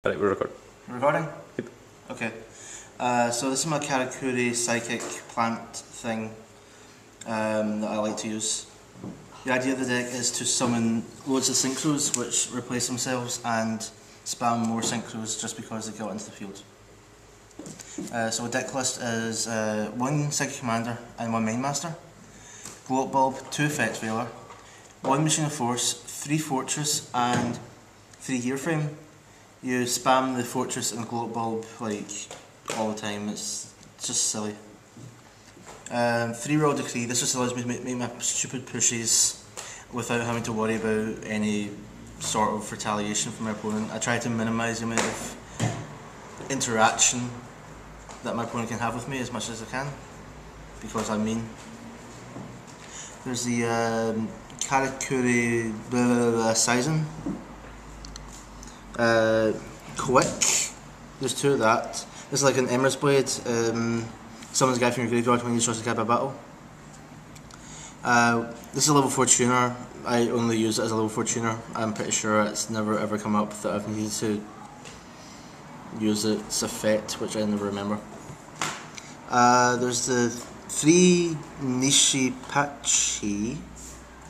Alright, we're recording. Recording? Yep. Okay. So this is my Karakuri psychic plant thing that I like to use. The idea of the deck is to summon loads of synchros which replace themselves and spam more synchros just because they got into the field. So a deck list is one psychic commander and one main master, gloat bulb, 2 effect veiler, 1 machine of force, 3 fortress and 3 gear frame. You spam the fortress and gloat bulb like all the time. It's just silly. 3 roll decree. This just allows me to make my stupid pushes without having to worry about any sort of retaliation from my opponent. I try to minimise the amount of interaction that my opponent can have with me as much as I can, because I'm mean. There's the Karakuri Season. Quick. There's 2 of that. This is like an Emerald's Blade. Summons a guy from your graveyard when you destroy the guy by battle. This is a level 4 tuner. I only use it as a level 4 tuner. I'm pretty sure it's never ever come up that I've needed to use its effect, which I never remember. There's the 3 Nishi Pachi.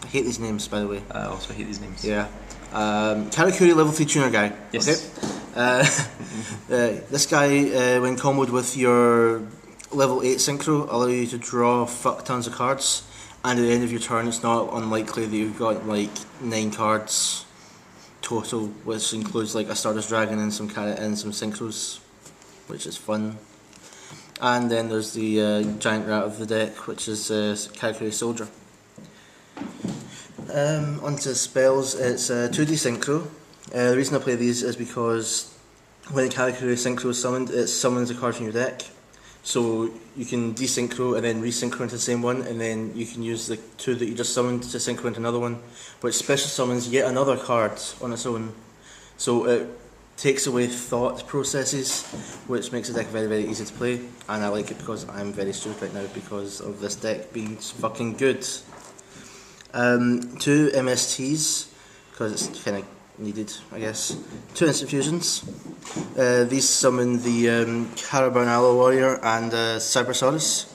I hate these names, by the way. I also hate these names. Yeah. Karakuri level 3 tuner guy. Yes. Okay. This guy, when comboed with your level 8 synchro, allow you to draw fuck tons of cards, and at the end of your turn it's not unlikely that you've got like 9 cards total, which includes like a Stardust Dragon and some synchros, which is fun. And then there's the giant rat of the deck, which is Karakuri Soldier. Onto spells, it's 2D synchro. The reason I play these is because when a Karakuri synchro is summoned, it summons a card from your deck. So you can desynchro and then resynchro into the same one, and then you can use the 2 that you just summoned to synchro into another one, which special summons yet another card on its own. So it takes away thought processes, which makes the deck very, very easy to play, and I like it because I'm very stupid right now because of this deck being fucking good. 2 MSTs, because it's kind of needed, I guess. 2 instant fusions. These summon the Karakuri Warrior and Cybersaurus.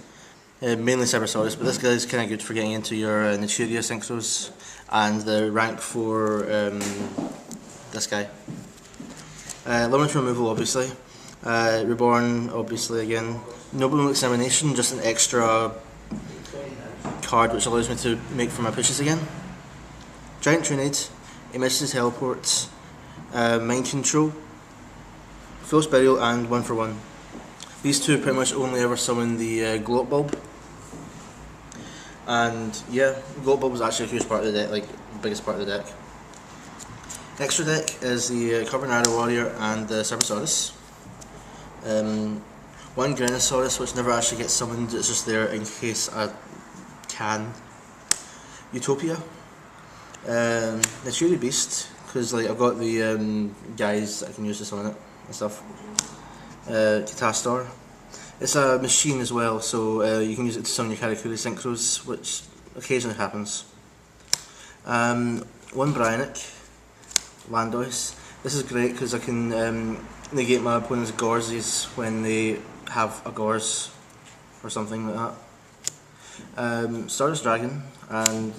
Mainly Cybersaurus, but this guy's kind of good for getting into your Naturia synchros, and the rank for this guy. Limit removal, obviously. Reborn, obviously, again. Noble Examination, just an extra card which allows me to make for my pushes again. Giant Trinade, Emergency Teleport, Mind Control, False Burial, and 1 for 1. These 2 pretty much only ever summon the Gloat Bulb. And yeah, Gloat Bulb was actually a huge part of the deck, like the biggest part of the deck. Extra deck is the Karakuri Warrior and the Cybersaurus. 1 Grenosaurus, which never actually gets summoned, it's just there in case I can. Utopia. Naturia Beast, because like I've got the guys that I can use to summon it and stuff. Catastor. It's a machine as well, so you can use it to summon your Karakuri synchros, which occasionally happens. 1 Bryonic. Landois. This is great because I can negate my opponent's Gorzes when they have a Gorz or something like that. Stardust Dragon and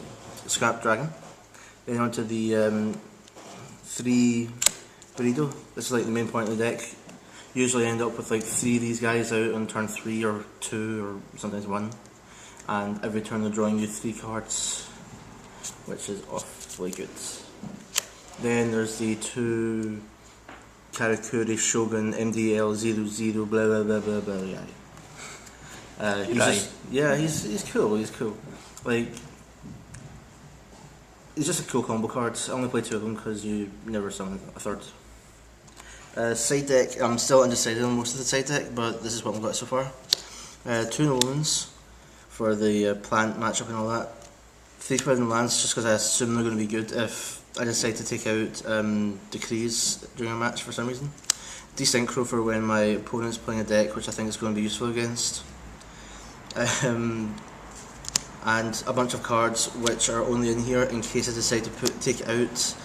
Scrap Dragon. Then onto the 3 Burrito. This is like the main point of the deck. Usually end up with like 3 of these guys out on turn 3 or 2 or sometimes 1. And every turn they're drawing you 3 cards, which is awfully good. Then there's the 2 Karakuri Shogun MDL00 blah blah blah blah blah guy. He's cool. He's cool. Like, he's just a cool combo card. I only play 2 of them because you never summon a 3rd. Side deck, I'm still undecided on most of the side deck, but this is what I've got so far. 2 Nolans for the plant matchup and all that. 3 Forbidden Lands, just because I assume they're going to be good if I decide to take out decrees during a match for some reason. Desynchro for when my opponent's playing a deck which I think is going to be useful against. And a bunch of cards which are only in here in case I decide to take out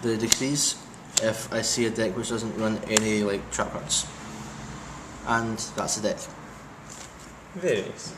the decrees. if I see a deck which doesn't run any like trap cards. And that's the deck. Very nice.